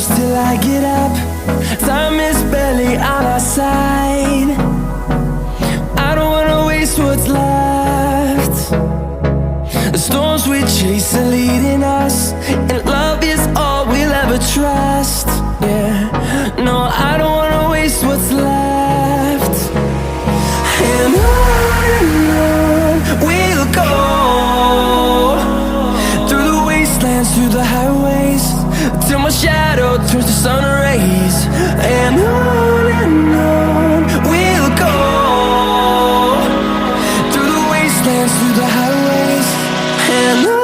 close till I get up. Time is barely on our side. I don't wanna waste what's left. The storms we chase are leading us, and love is all we'll ever trust. Yeah, no, I don't wanna waste what's left. And on we'll go, through the wastelands, through the highways, till my shadow turns to sun rays. And on we'll go, through the wastelands, through the highways, and on.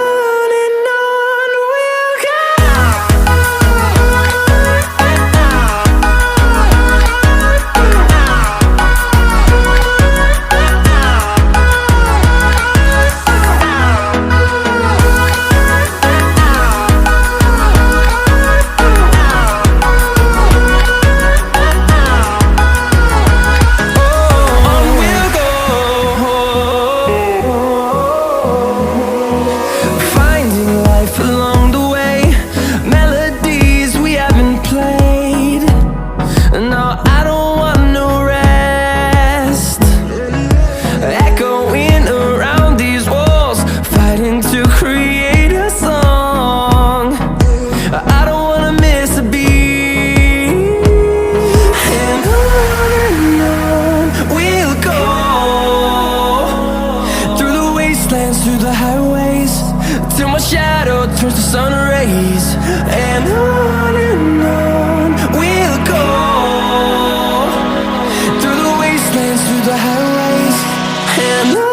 Through the highways, till my shadow turns to sun rays. And on we'll go, through the wastelands, through the highways, and on.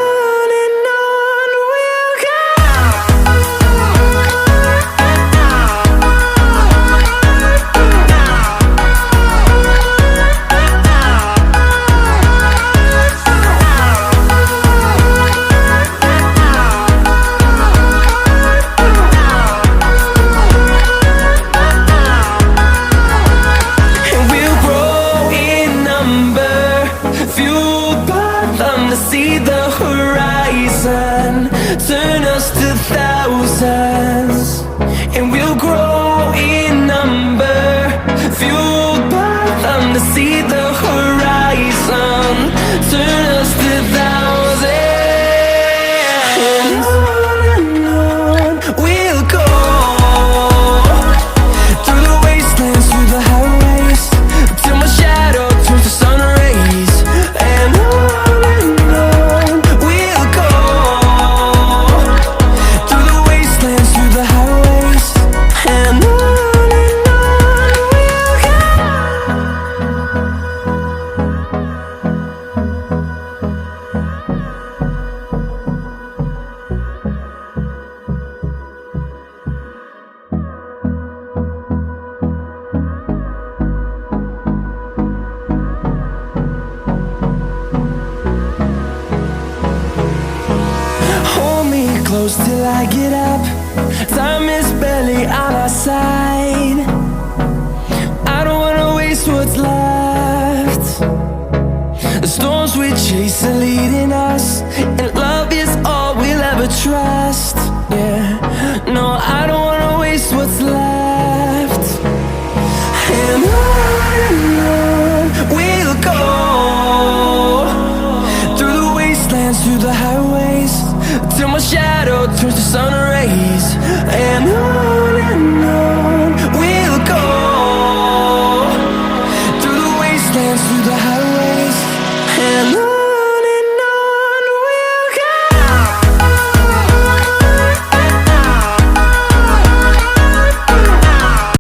See the horizon turn us to thousands, and we'll grow in number, fueled by them. To see the horizon turn us to thousands, and on we'll go, through the wastelands, through the highways, till my shadow turns to sun rays. And on close till I get up. Time is barely on our side. I don't wanna waste what's left. The storms we chase are leading us, and love is all we'll ever trust. Yeah, no, I don't wanna waste what's left. And on we'll go, through the wastelands, through the highways, till my shadow turns to sun rays. And on